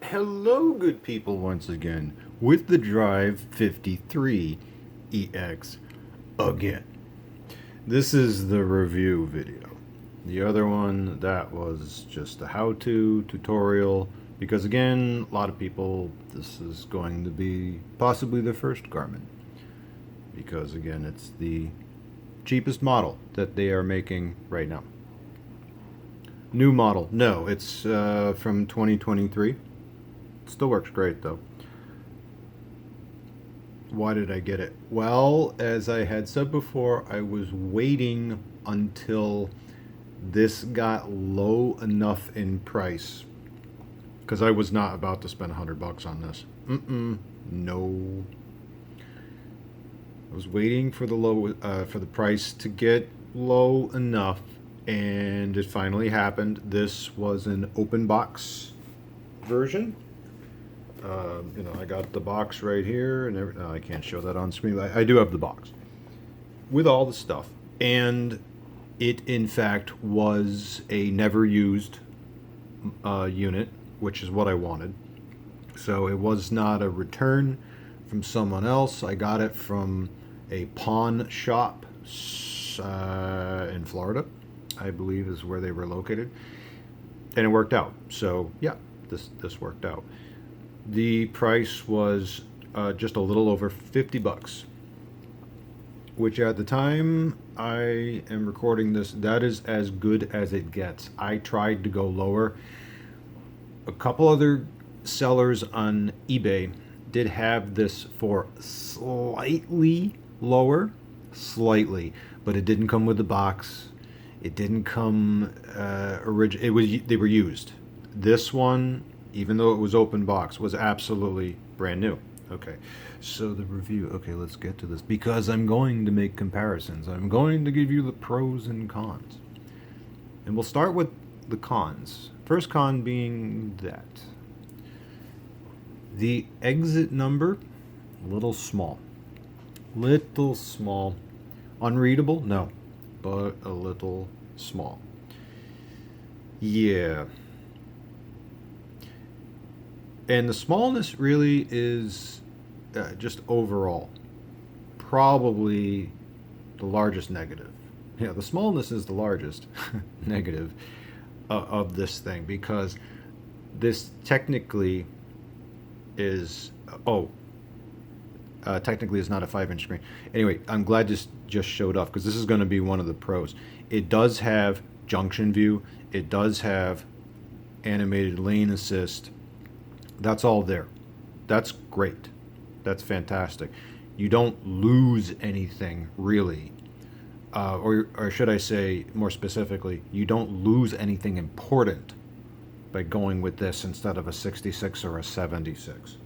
Hello, good people, once again, with the Drive 53 EX again. This is the review video. The other one, that was just a how-to tutorial, because again, a lot of people, this is going to be possibly their first Garmin. Because again, it's the cheapest model that they are making right now. New model, no, it's from 2023. Still works great though. Why did I get it? Well, as I had said before, I was waiting until this got low enough in price, because I was not about to spend $100 on this. No. I was waiting for the price to get low enough, and it finally happened. This was an open box version. I got the box right here, and I can't show that on screen. I do have the box with all the stuff, and it in fact was a never used unit, which is what I wanted. So it was not a return from someone else. I got it from a pawn shop in Florida, I believe is where they were located, and it worked out. So yeah, this worked out. The price was just a little over $50, which at the time I am recording this, that is as good as it gets. I tried to go lower. A couple other sellers on eBay did have this for slightly lower, but it didn't come with the box. It didn't come original. They were used. This one, even though it was open box, was absolutely brand new. Okay, so the review. Okay, let's get to this, because I'm going to make comparisons. I'm going to give you the pros and cons. And we'll start with the cons. First con being that the exit number, little small. Little small. Unreadable? No, but a little small. Yeah. And the smallness really is just overall probably the largest negative. Yeah, the smallness is the largest negative of this thing, because this technically is technically is not a 5-inch screen. Anyway, I'm glad this just showed up, because this is going to be one of the pros. It does have junction view. It does have animated lane assist. That's all there. That's great. That's fantastic. You don't lose anything really, or should I say more specifically, you don't lose anything important by going with this instead of a 66 or a 76.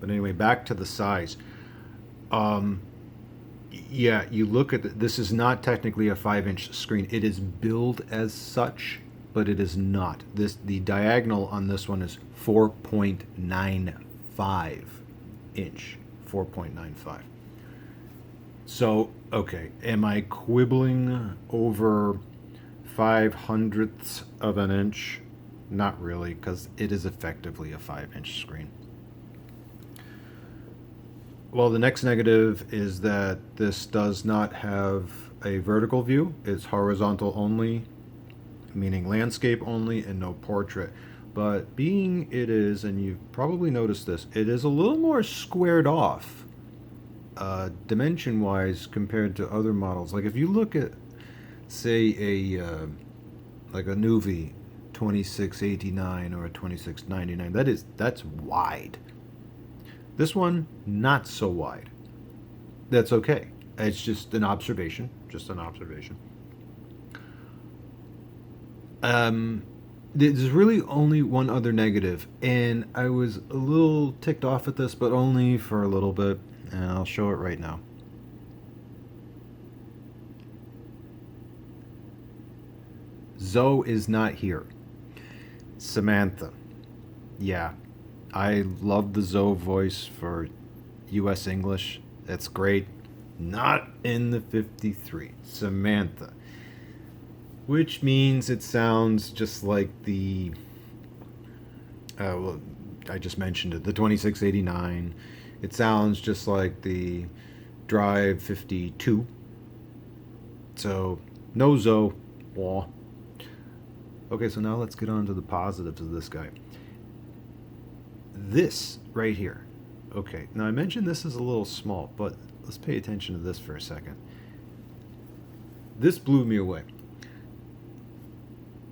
But anyway, back to the size. Yeah, you look at this is not technically a 5-inch screen. It is billed as such, but it is not. The diagonal on this one is 4.95 inch. 4.95. So, okay, am I quibbling over 5/100ths of an inch? Not really, because it is effectively a 5-inch screen. Well, the next negative is that this does not have a vertical view. It's horizontal only, meaning landscape only and no portrait. But being it is, and you've probably noticed this, it is a little more squared off dimension-wise compared to other models. Like if you look at, say, like a Nuvi 2689 or a 2699, that's wide. This one, not so wide. That's okay. It's just an observation. Just an observation. There's really only one other negative, and I was a little ticked off at this, but only for a little bit, and I'll show it right now. Zoe is not here. Samantha. Yeah, I love the Zoe voice for US English. That's great. Not in the 53. Samantha. Which means it sounds just like the Well, I just mentioned it, the 2689. It sounds just like the Drive 52. So, no Zo. Wah. Okay, so now let's get on to the positives of this guy. This right here. Okay, now I mentioned this is a little small, but let's pay attention to this for a second. This blew me away.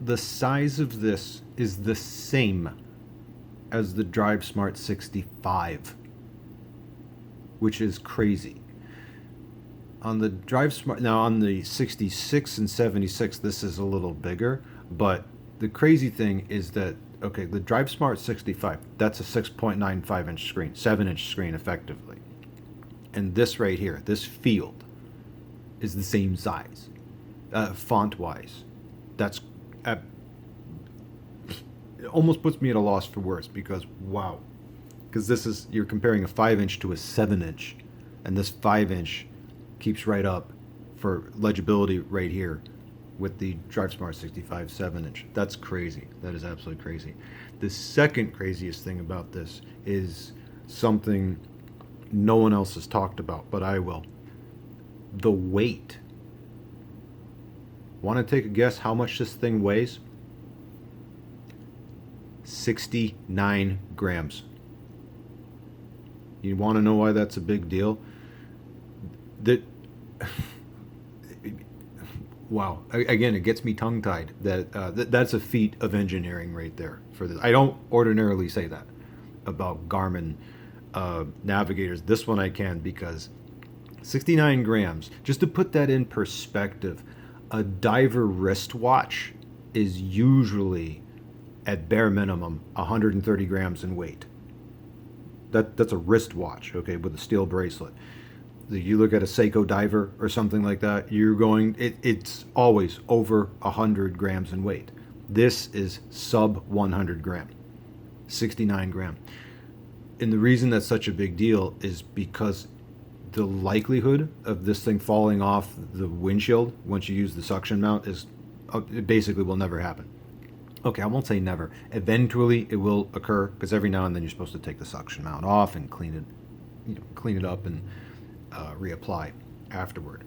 The size of this is the same as the Drive Smart 65, which is crazy. On the Drive Smart, now on the 66 and 76, this is a little bigger, but the crazy thing is that, okay, the Drive Smart 65, that's a 6.95 inch screen, 7-inch screen effectively. And this right here, this field, is the same size, font wise. That's it almost puts me at a loss for words, because wow, because this is, you're comparing a 5-inch to a 7-inch, and this 5-inch keeps right up for legibility right here with the Drive Smart 65 7-inch. That's crazy. That is absolutely crazy. The second craziest thing about this is something no one else has talked about, but I will. The weight. Want to take a guess how much this thing weighs? 69 grams. You want to know why that's a big deal? That wow, again, it gets me tongue-tied that that's a feat of engineering right there for this. I don't ordinarily say that about Garmin navigators. This one I can, because 69 grams, just to put that in perspective, a diver wristwatch is usually at bare minimum 130 grams in weight. That's a wristwatch, okay, with a steel bracelet. You look at a Seiko diver or something like that, it's always over 100 grams in weight. This is sub 100 gram, 69 gram. And the reason that's such a big deal is because the likelihood of this thing falling off the windshield once you use the suction mount is, it basically will never happen. Okay, I won't say never. Eventually it will occur, because every now and then you're supposed to take the suction mount off and clean it up and reapply afterward.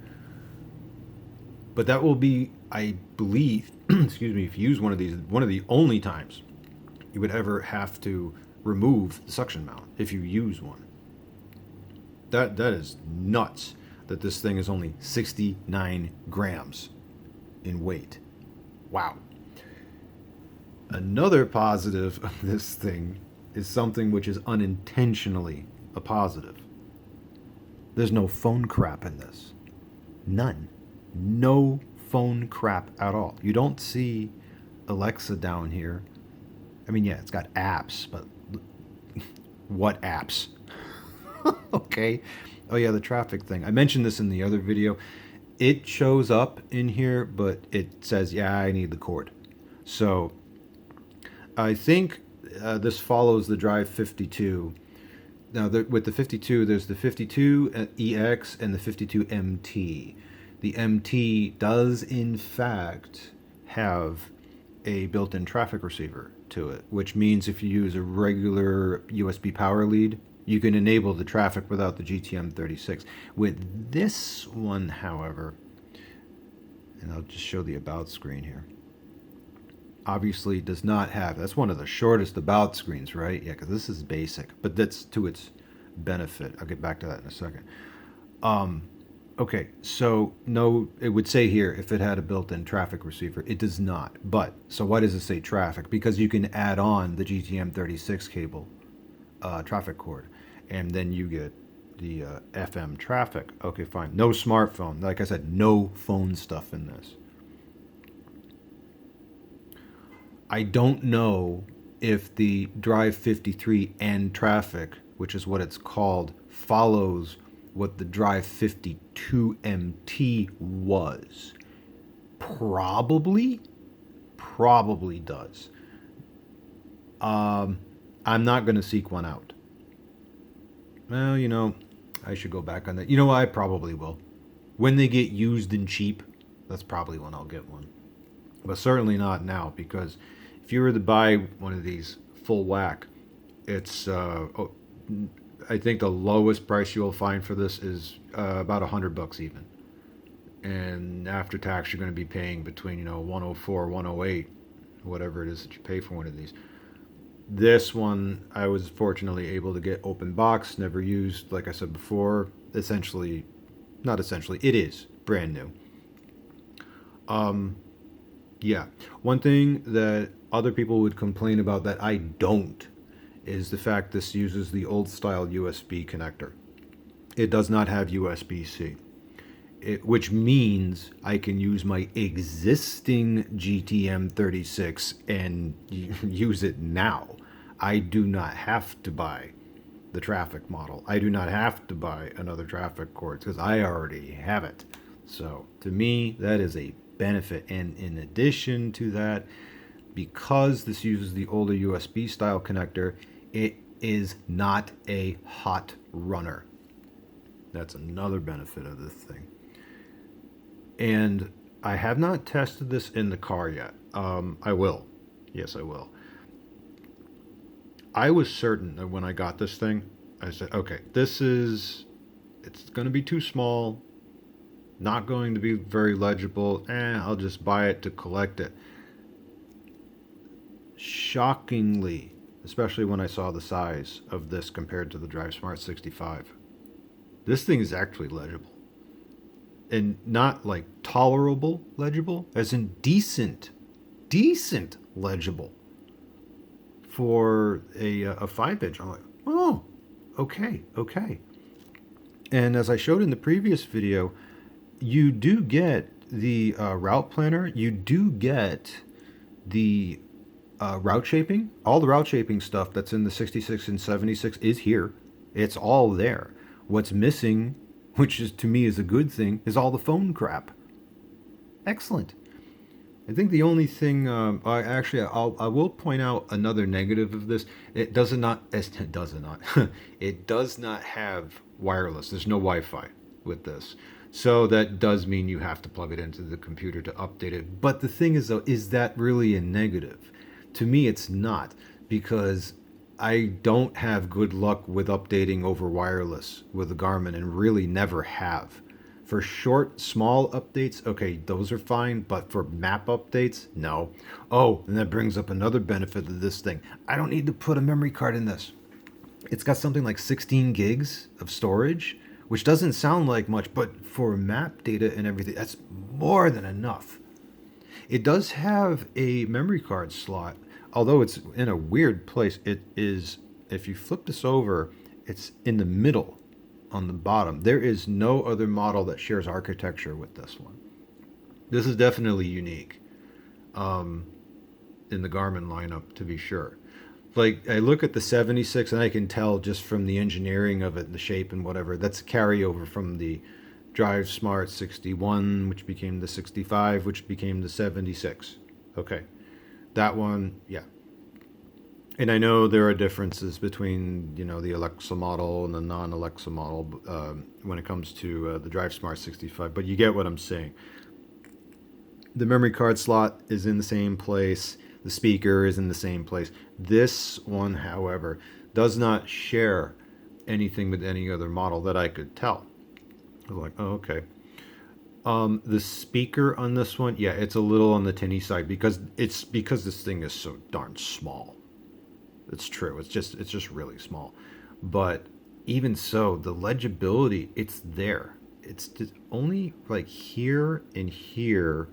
But that will be, I believe, excuse me, if you use one of these, one of the only times you would ever have to remove the suction mount if you use one. That is nuts that this thing is only 69 grams in weight. Wow. Another positive of this thing is something which is unintentionally a positive. There's no phone crap in this. None. No phone crap at all. You don't see Alexa down here. I mean, yeah, it's got apps, but what apps? Okay. Oh yeah, the traffic thing. I mentioned this in the other video. It shows up in here, but it says, yeah, I need the cord. So I think this follows the Drive 52. Now, with the 52, there's the 52 EX and the 52 MT. The MT does, in fact, have a built-in traffic receiver to it, which means if you use a regular USB power lead, you can enable the traffic without the GTM36. With this one, however, and I'll just show the about screen here, obviously does not have, that's one of the shortest about screens, right? Yeah, because this is basic, but that's to its benefit. I'll get back to that in a second. Okay, so no, it would say here if it had a built-in traffic receiver. It does not. But, so why does it say traffic? Because you can add on the GTM36 cable traffic cord, and then you get the FM traffic. Okay, fine. No smartphone. Like I said, no phone stuff in this. I don't know if the Drive 53 and traffic, which is what it's called, follows what the Drive 52 MT was. Probably does. I'm not going to seek one out. Well, you know, I should go back on that. You know, I probably will. When they get used and cheap, that's probably when I'll get one. But certainly not now, because if you were to buy one of these full whack. It's I think the lowest price you'll find for this is about $100 even, and after tax you're going to be paying between 104, 108, whatever it is that you pay for one of these. This one I was fortunately able to get open box, never used, like I said before. Essentially, not essentially, it is brand new. Yeah, one thing that other people would complain about that I don't is the fact this uses the old style USB connector. It does not have USB-C, which means I can use my existing GTM 36 and use it now. I do not have to buy the traffic model. I do not have to buy another traffic cord because I already have it. So to me, that is a benefit. And in addition to that, because this uses the older USB style connector, it is not a hot runner. That's another benefit of this thing. And I have not tested this in the car yet. I will. Yes, I will. I was certain that when I got this thing, I said, okay, it's going to be too small, not going to be very legible, I'll just buy it to collect it. Shockingly, especially when I saw the size of this compared to the Drive Smart 65, this thing is actually legible. And not like tolerable legible, as in decent legible. For a 5-inch, I'm like, oh, okay. And as I showed in the previous video, you do get the route planner, you do get the route shaping. All the route shaping stuff that's in the 66 and 76 is here. It's all there. What's missing, which is to me is a good thing, is all the phone crap. Excellent. I think the only thing, I will point out another negative of this. It does not have wireless. There's no Wi-Fi with this. So that does mean you have to plug it into the computer to update it. But the thing is though, is that really a negative? To me, it's not, because I don't have good luck with updating over wireless with the Garmin, and really never have. For short, small updates, okay, those are fine, but for map updates, no. Oh, and that brings up another benefit of this thing. I don't need to put a memory card in this. It's got something like 16 gigs of storage, which doesn't sound like much, but for map data and everything, that's more than enough. It does have a memory card slot, although it's in a weird place. It is, if you flip this over, it's in the middle on the bottom. There is no other model that shares architecture with this one. This is definitely unique in the Garmin lineup, to be sure. Like, I look at the 76 and I can tell just from the engineering of it, the shape and whatever, that's a carryover from the Drive Smart 61, which became the 65, which became the 76. Okay. That one, yeah. And I know there are differences between, the Alexa model and the non-Alexa model when it comes to the Drive Smart 65, but you get what I'm saying. The memory card slot is in the same place. The speaker is in the same place. This one, however, does not share anything with any other model that I could tell. I was like, oh, okay. The speaker on this one, yeah, it's a little on the tinny side because this thing is so darn small. It's true. It's just really small. But even so, the legibility, it's there. It's just only like here and here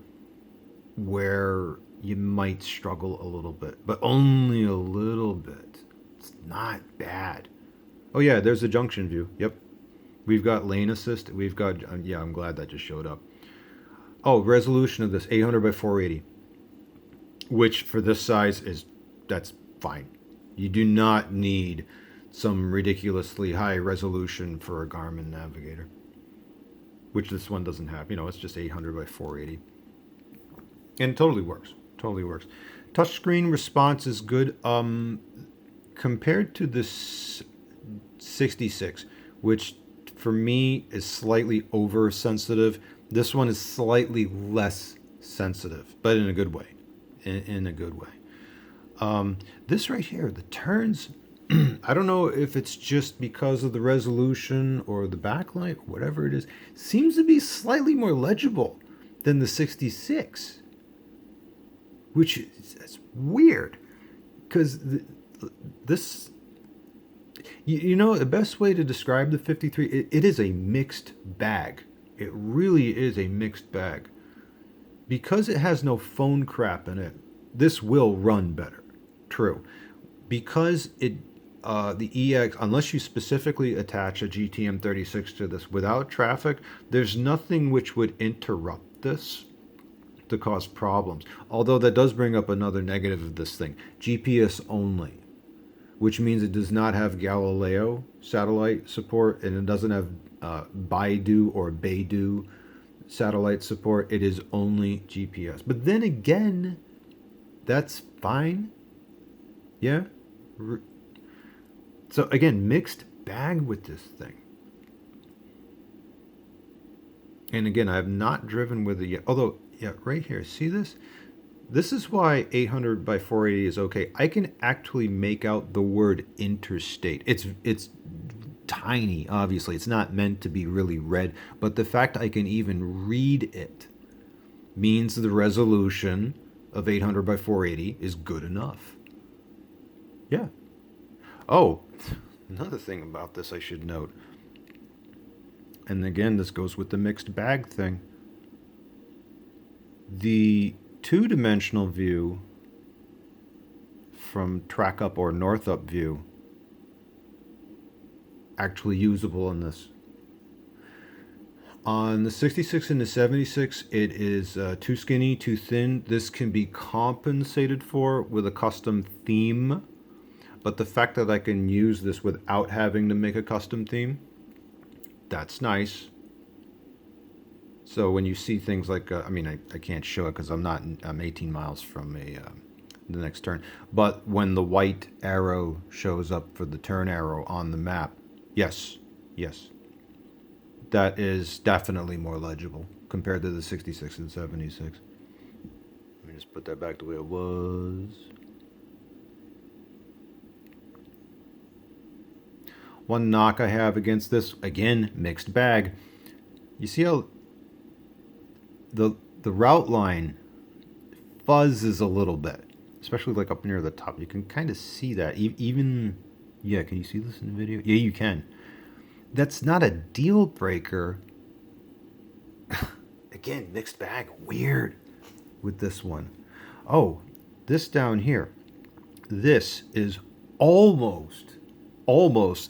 where you might struggle a little bit, but only a little bit. It's not bad. Oh yeah, there's a junction view. Yep. We've got lane assist. We've got, yeah, I'm glad that just showed up. Oh, resolution of this 800 by 480, which for this size that's fine. You do not need some ridiculously high resolution for a Garmin Navigator, which this one doesn't have. It's just 800 by 480. And it totally works. Totally works. Touchscreen response is good. Compared to this 66, which for me is slightly oversensitive, this one is slightly less sensitive, but in a good way. In a good way. This right here, the turns, I don't know if it's just because of the resolution or the backlight, whatever it is, seems to be slightly more legible than the 66, which is weird because this, you know, the best way to describe the 53, it is a mixed bag. It really is a mixed bag. Because it has no phone crap in it, this will run better. True. Because the EX, unless you specifically attach a GTM 36 to this without traffic, there's nothing which would interrupt this to cause problems. Although that does bring up another negative of this thing: GPS only, which means it does not have Galileo satellite support, and it doesn't have Baidu or Beidou satellite support. It is only GPS. But then again, that's fine. Yeah. So again, mixed bag with this thing. And again, I have not driven with it yet. Although, yeah, right here, see this? This is why 800 by 480 is okay. I can actually make out the word interstate. It's tiny, obviously. It's not meant to be really read, but the fact I can even read it means the resolution of 800 by 480 is good enough. Yeah. Oh, another thing about this I should note. And again, this goes with the mixed bag thing. The two-dimensional view from track up or north up view actually usable in this. On the 66 and the 76, it is too skinny, too thin. This can be compensated for with a custom theme, but the fact that I can use this without having to make a custom theme, that's nice. So when you see things like, I mean, I can't show it because I'm 18 miles from the next turn. But when the white arrow shows up for the turn arrow on the map, yes, that is definitely more legible compared to the 66 and 76. Let me just put that back the way it was. One knock I have against this, again, mixed bag. You see how the route line fuzzes a little bit, especially like up near the top. You can kind of see that. Even, yeah, can you see this in the video? Yeah, you can. That's not a deal breaker. Again, mixed bag, weird with this one. Oh, this down here. This is almost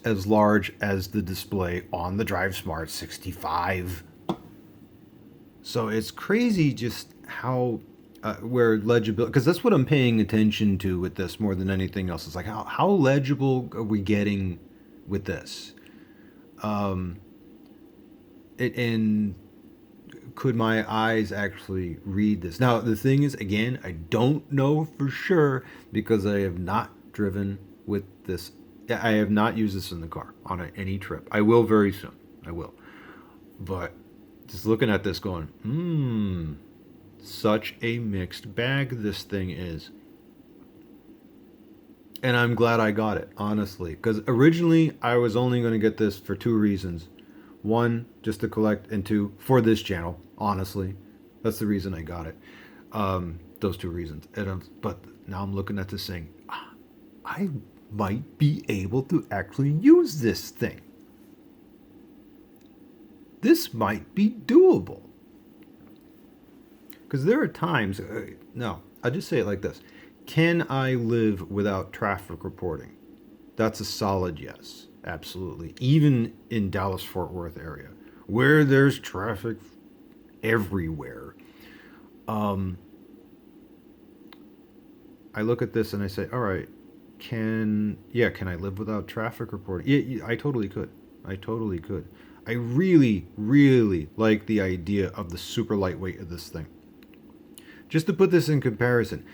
as large as the display on the Drive Smart 65. So it's crazy just how where legibility, because that's what I'm paying attention to with this more than anything else. It's like how legible are we getting with this? And could my eyes actually read this? Now the thing is, again, I don't know for sure because I have not driven with this. I have not used this in the car on any trip. I will very soon. I will. But just looking at this going, such a mixed bag this thing is. And I'm glad I got it, honestly. Because originally I was only going to get this for two reasons. One, just to collect, and two, for this channel, honestly. That's the reason I got it. Those two reasons. But now I'm looking at this saying, I might be able to actually use this thing. This might be doable. Because there are times, no, I'll just say it like this. Can I live without traffic reporting? That's a solid yes, absolutely. Even in Dallas-Fort Worth area, where there's traffic everywhere. I look at this and I say, all right, can I live without traffic reporting? Yeah, I totally could. I really, really like the idea of the super lightweight of this thing. Just to put this in comparison,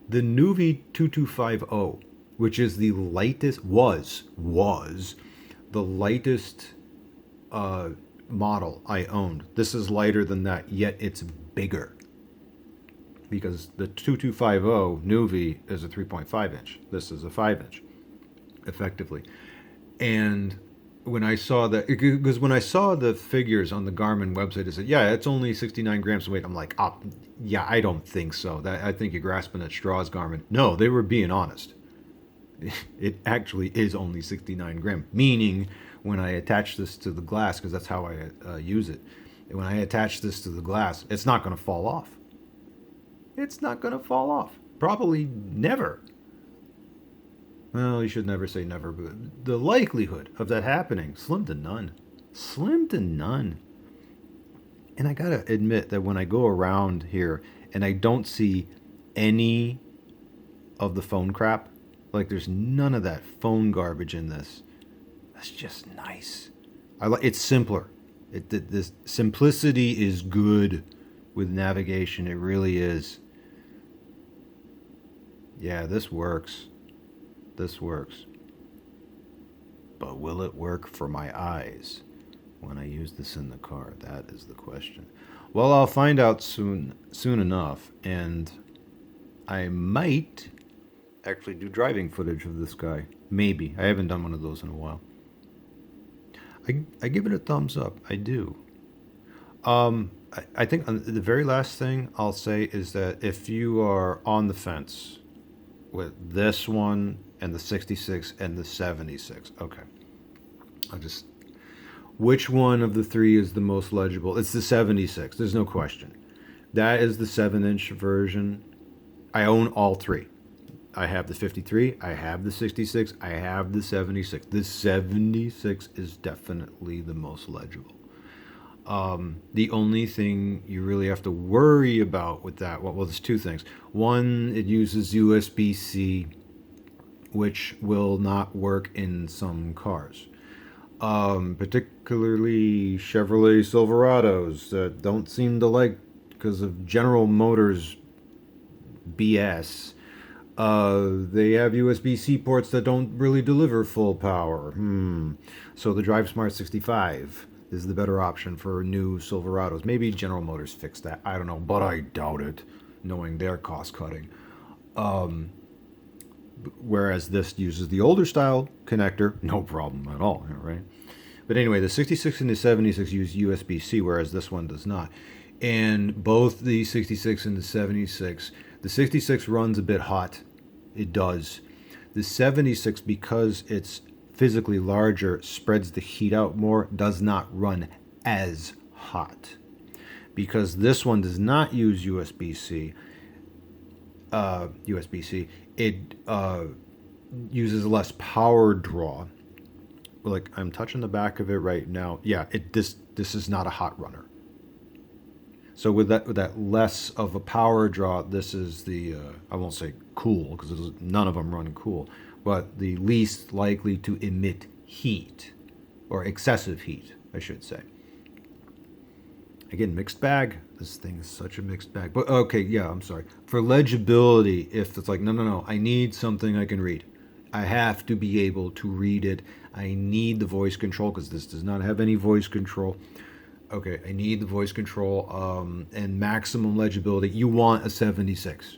the Nuvi 2250, which is the lightest, was the lightest model I owned. This is lighter than that, yet it's bigger. because the 2250 Nuvi is a 3.5 inch. This is a 5 inch, effectively. And when I saw that, because when I saw the figures on the Garmin website, it said, yeah, it's only 69 grams of weight. I'm like, oh, yeah, I don't think so. I think you're grasping at straws, Garmin. No, they were being honest. It actually is only 69 grams, meaning when I attach this to the glass, because that's how I use it, when I attach this to the glass, it's not going to fall off. It's not going to fall off. Probably never. Well, you should never say never, but the likelihood of that happening, slim to none. Slim to none. And I gotta admit that when I go around here and I don't see any of the phone crap, like there's none of that phone garbage in this, that's just nice. It's simpler. This simplicity is good with navigation. It really is. Yeah, this works. This works. But will it work for my eyes when I use this in the car? That is the question. Well, I'll find out soon enough, and I might actually do driving footage of this guy. Maybe. I haven't done one of those in a while. I give it a thumbs up. I do. I think the very last thing I'll say is that if you are on the fence with this one and the 66 and the 76, okay. Which one of the three is the most legible? It's the 76. There's no question. That is the 7-inch version. I own all three. I have the 53, I have the 66, I have the 76. The 76 is definitely the most legible. The only thing you really have to worry about with that, well, there's two things. One, it uses USB-C, which will not work in some cars. Particularly Chevrolet Silverados that don't seem to like, because of General Motors BS, they have USB-C ports that don't really deliver full power. So the Drive Smart 65 is the better option for new Silverados. Maybe General Motors fixed that. I don't know, but I doubt it, knowing their cost cutting. Whereas this uses the older style connector, no problem at all, right? But anyway, the 66 and the 76 use USB-C, whereas this one does not. And both the 66 and the 66 runs a bit hot. It does. The 76, because it's physically larger, spreads the heat out more, does not run as hot. Because this one does not use USB-C, it uses less power draw. Like, I'm touching the back of it right now. Yeah, this is not a hot runner. So with that less of a power draw, this is the I won't say cool, because none of them run cool, but the least likely to emit heat, or excessive heat, I should say. Again, mixed bag. This thing is such a mixed bag. But okay, yeah, I'm sorry. For legibility, if it's like, no, I need something I can read. I have to be able to read it. I need the voice control, because this does not have any voice control. Okay, I need the voice control and maximum legibility. You want a 76.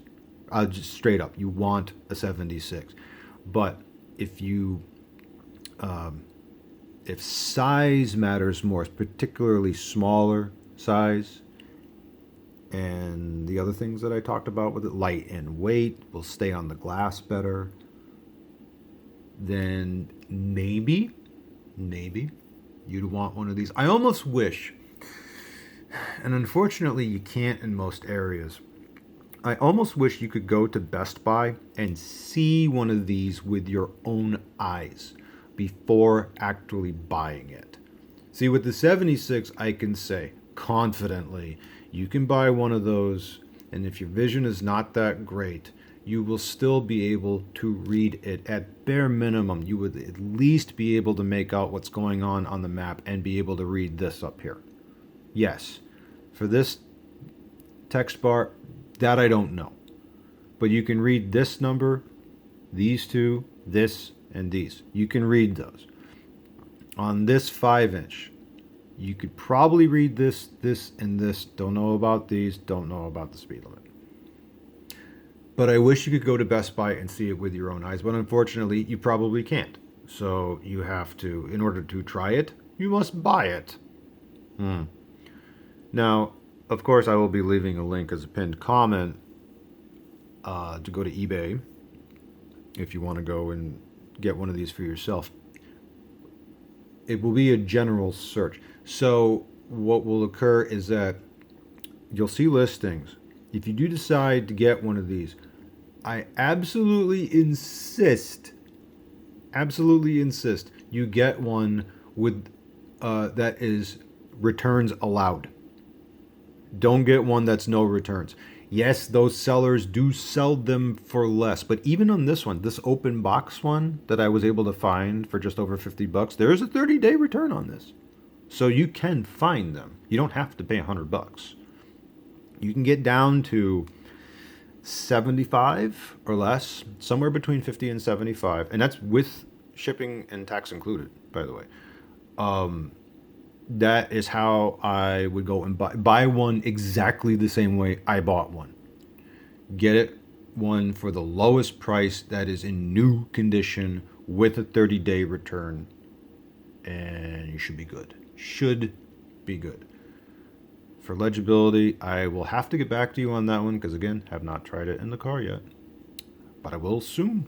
Just straight up, you want a 76. But if size matters more, particularly smaller size, and the other things that I talked about with it, light and weight, will stay on the glass better, then maybe you'd want one of these. I almost wish, and unfortunately you can't in most areas, I almost wish you could go to Best Buy and see one of these with your own eyes before actually buying it. See, with the 76, I can say confidently, you can buy one of those, and if your vision is not that great, you will still be able to read it. At bare minimum, you would at least be able to make out what's going on the map and be able to read this up here. Yes, for this text bar, that I don't know. But you can read this number, these two, this, and these. You can read those. On this 5-inch, you could probably read this, and this. Don't know about these, don't know about the speed limit. But I wish you could go to Best Buy and see it with your own eyes. But unfortunately, you probably can't. So you have to, in order to try it, you must buy it. Now, of course, I will be leaving a link as a pinned comment to go to eBay if you want to go and get one of these for yourself. It will be a general search. So what will occur is that you'll see listings. If you do decide to get one of these, I absolutely insist you get one with that is returns allowed. Don't get one that's no returns. Yes, those sellers do sell them for less, but even on this one, this open box one that I was able to find for just over $50, there is a 30-day return on this. So you can find them. You don't have to pay $100. You can get down to 75 or less, somewhere between 50 and 75, and that's with shipping and tax included, by the way. That is how I would go and buy one exactly the same way I bought one. Get it one for the lowest price that is in new condition with a 30-day return, and you should be good. Should be good. For legibility, I will have to get back to you on that one because, again, have not tried it in the car yet. But I will soon.